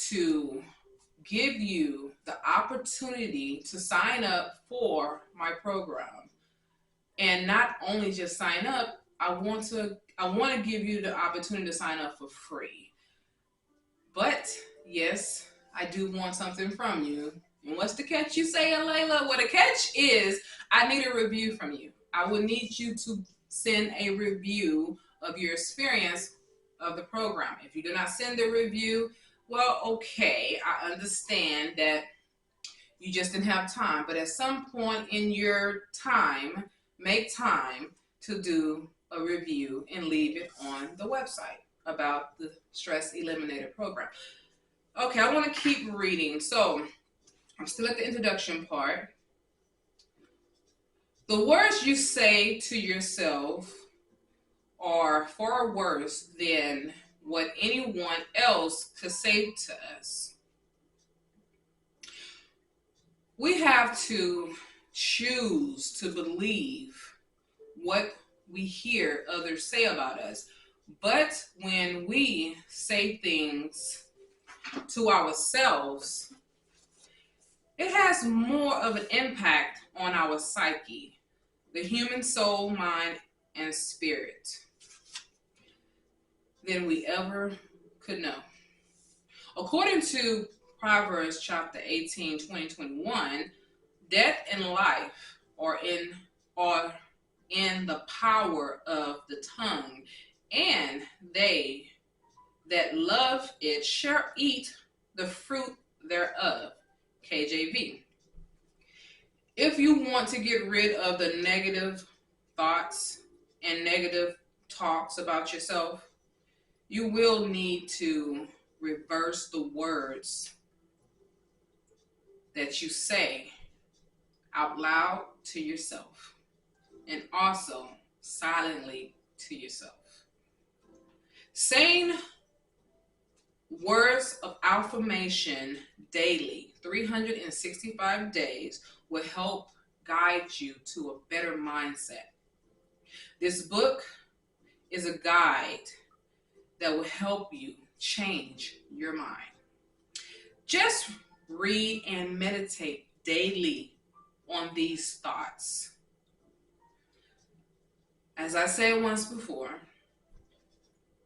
to give you the opportunity to sign up for my program. And not only just sign up, I want to give you the opportunity to sign up for free. But yes, I do want something from you. And what's the catch, you say, Layla? Well, the catch is I need a review from you. I will need you to send a review of your experience of the program. If you do not send a review, well, okay, I understand that you just didn't have time. But at some point in your time, make time to do a review and leave it on the website about the Stress Eliminator program. Okay, I want to keep reading. So I'm still at the introduction part. The words you say to yourself are far worse than what anyone else could say to us. We have to choose to believe what we hear others say about us. But when we say things to ourselves, it has more of an impact on our psyche, the human soul, mind, and spirit than we ever could know. According to Proverbs chapter 18, 2021, death and life are in the power of the tongue, and they that love it shall eat the fruit thereof. KJV. If you want to get rid of the negative thoughts and negative talks about yourself, you will need to reverse the words that you say out loud to yourself and also silently to yourself. Saying words of affirmation daily, 365 days, will help guide you to a better mindset. This book is a guide that will help you change your mind. Just read and meditate daily on these thoughts. As I said once before,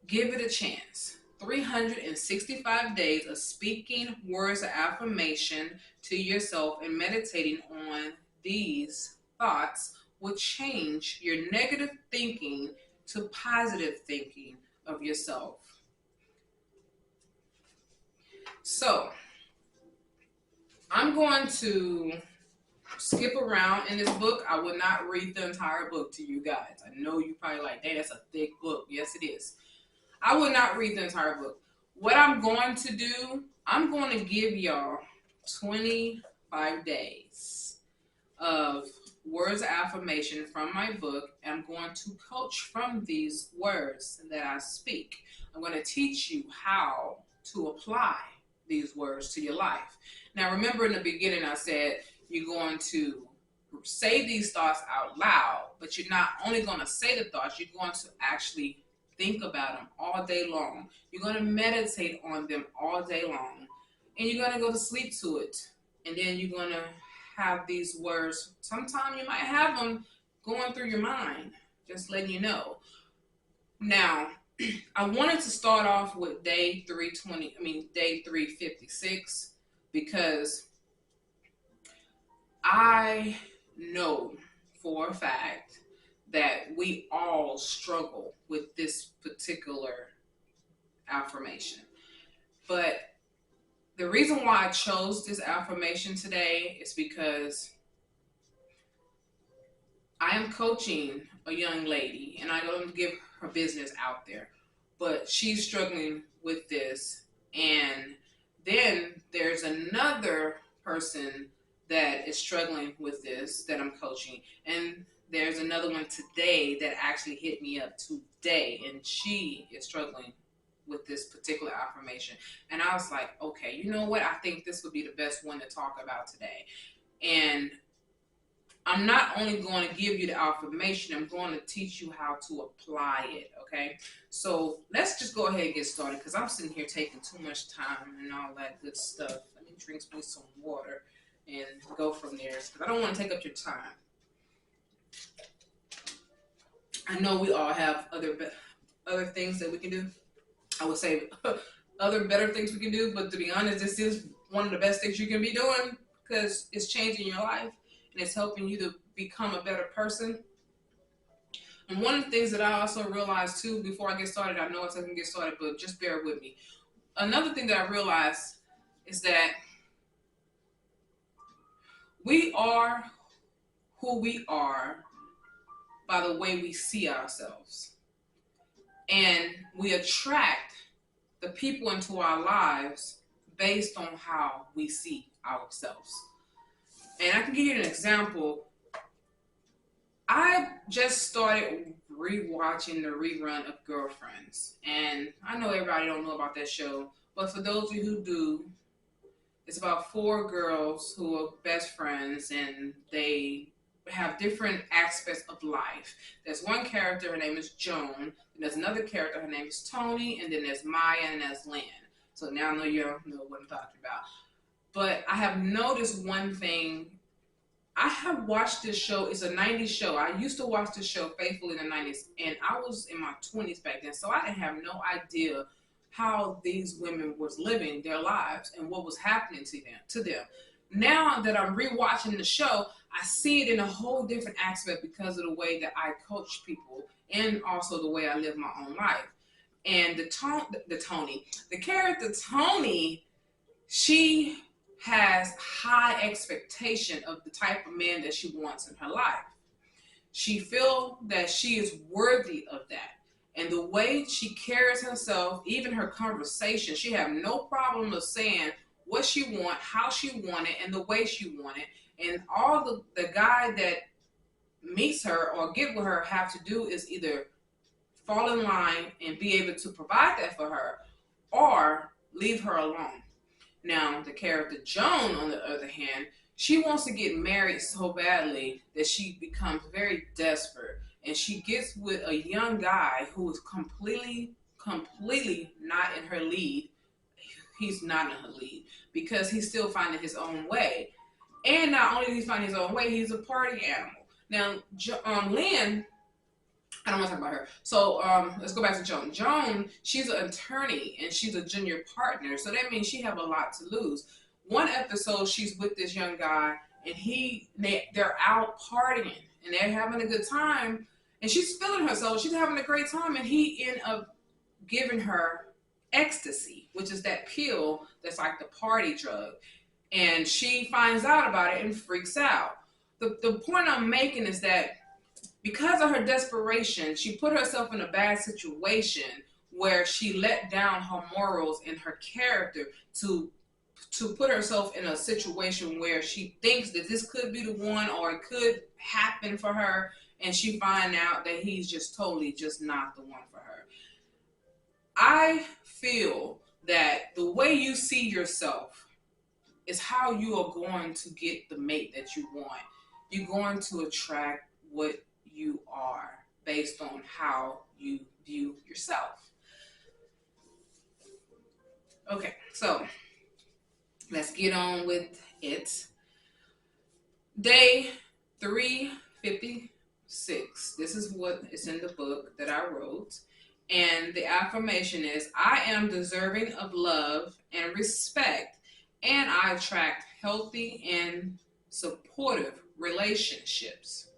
give it a chance. 365 days of speaking words of affirmation to yourself and meditating on these thoughts will change your negative thinking to positive thinking of yourself. So, I'm going to skip around in this book. I will not read the entire book to you guys. I know you probably like, dang, that's a thick book. Yes, it is. I will not read the entire book. What I'm going to do, I'm going to give y'all 25 days of words of affirmation from my book. I'm going to coach from these words that I speak. I'm going to teach you how to apply these words to your life. Now, remember in the beginning, I said you're going to say these thoughts out loud, but you're not only going to say the thoughts, you're going to actually think about them all day long. You're going to meditate on them all day long. And you're going to go to sleep to it. And then you're going to have these words. Sometimes you might have them going through your mind, just letting you know. Now, I wanted to start off with day 356, because I know for a fact that we all struggle with this particular affirmation. But the reason why I chose this affirmation today is because I am coaching a young lady, and I don't give her business out there, but she's struggling with this. And then there's another person that is struggling with this that I'm coaching. And there's another one today that actually hit me up today, and she is struggling with this particular affirmation. And I was like, okay, you know what? I think this would be the best one to talk about today. And I'm not only going to give you the affirmation, I'm going to teach you how to apply it, okay? So let's just go ahead and get started because I'm sitting here taking too much time and all that good stuff. Let me drink me some water and go from there because I don't want to take up your time. I know we all have other things that we can do. I would say other better things we can do, but to be honest, this is one of the best things you can be doing because it's changing your life and it's helping you to become a better person. And one of the things that I also realized too, before I get started, I know it's going to get started, but just bear with me. Another thing that I realized is that we are who we are by the way we see ourselves. And we attract the people into our lives based on how we see ourselves. And I can give you an example. I just started rewatching the rerun of Girlfriends. And I know everybody don't know about that show, but for those of you who do, it's about 4 girls who are best friends and they have different aspects of life. There's one character, her name is Joan, and there's another character, her name is Tony, and then there's Maya and there's Lynn. So now I know you know what I'm talking about. But I have noticed one thing. I have watched this show. It's a 90s show. I used to watch this show faithfully in the 90s, and I was in my 20s back then, so I didn't have no idea how these women was living their lives and what was happening to them. Now that I'm rewatching the show, I see it in a whole different aspect because of the way that I coach people and also the way I live my own life. And the character Tony, she has high expectation of the type of man that she wants in her life. She feels that she is worthy of that. And the way she carries herself, even her conversation, she have no problem of saying what she want, how she want it, and the way she want it. And all the guy that meets her or get with her have to do is either fall in line and be able to provide that for her or leave her alone. Now, the character Joan, on the other hand, she wants to get married so badly that she becomes very desperate. And she gets with a young guy who is completely not in her league. He's not in her league because he's still finding his own way. And not only is he finding his own way, he's a party animal. Now, Lynn, I don't want to talk about her. So let's go back to Joan. Joan, she's an attorney and she's a junior partner. So that means she have a lot to lose. One episode, she's with this young guy and they're out partying and they're having a good time. And she's feeling herself. She's having a great time. And he ended up giving her ecstasy, which is that pill that's like the party drug. And she finds out about it and freaks out. The point I'm making is that because of her desperation, she put herself in a bad situation where she let down her morals and her character to put herself in a situation where she thinks that this could be the one or it could happen for her, and she finds out that he's just totally just not the one for her. I feel that the way you see yourself is how you are going to get the mate that you want. You're going to attract what you are based on how you view yourself. Okay, so let's get on with it. Day 356. This is what is in the book that I wrote. And the affirmation is, I am deserving of love and respect, and I attract healthy and supportive relationships.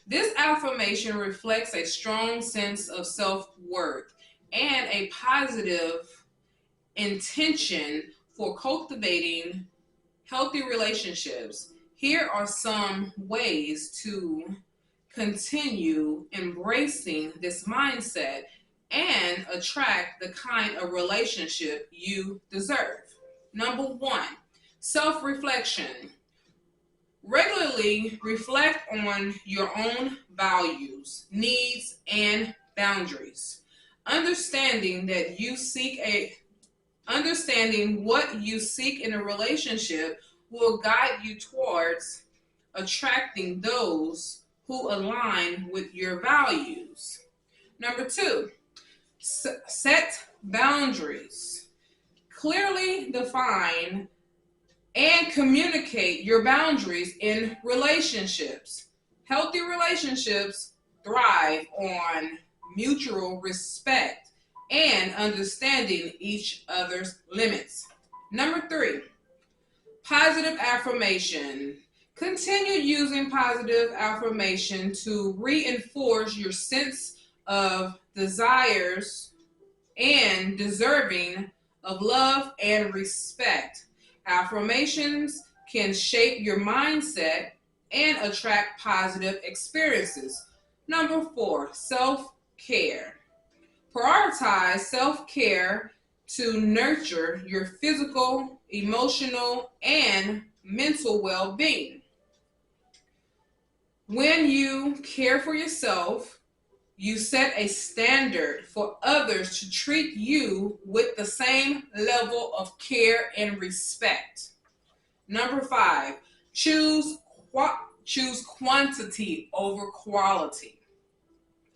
This affirmation reflects a strong sense of self-worth and a positive intention for cultivating healthy relationships. Here are some ways to continue embracing this mindset and attract the kind of relationship you deserve. Number 1, self-reflection. Regularly reflect on your own values, needs, and boundaries. Understanding what you seek in a relationship will guide you towards attracting those who align with your values. Number 2, set boundaries. Clearly define and communicate your boundaries in relationships. Healthy relationships thrive on mutual respect and understanding each other's limits. Number 3, positive affirmation. Continue using positive affirmation to reinforce your sense of desires and deserving of love and respect. Affirmations can shape your mindset and attract positive experiences. Number 4, self-care. Prioritize self-care to nurture your physical, emotional, and mental well-being. When you care for yourself, you set a standard for others to treat you with the same level of care and respect. Number 5, choose quantity over quality.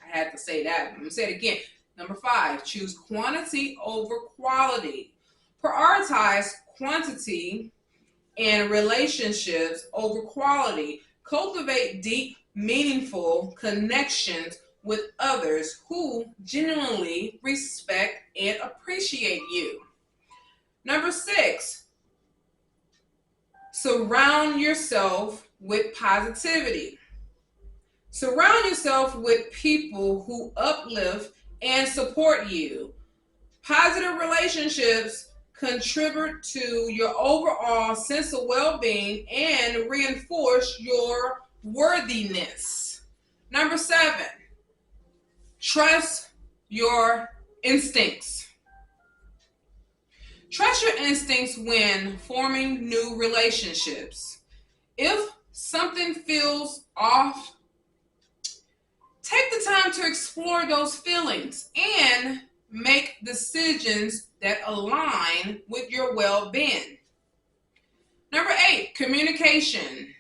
I had to say that. I'm going to say it again. Number 5, choose quantity over quality. Prioritize quantity and relationships over quality. Cultivate deep, meaningful connections with others who genuinely respect and appreciate you. Number 6, surround yourself with positivity. Surround yourself with people who uplift and support you. Positive relationships contribute to your overall sense of well-being and reinforce your worthiness. Number 7, trust your instincts. Trust your instincts when forming new relationships. If something feels off, take the time to explore those feelings and make decisions that align with your well-being. Number 8, communication.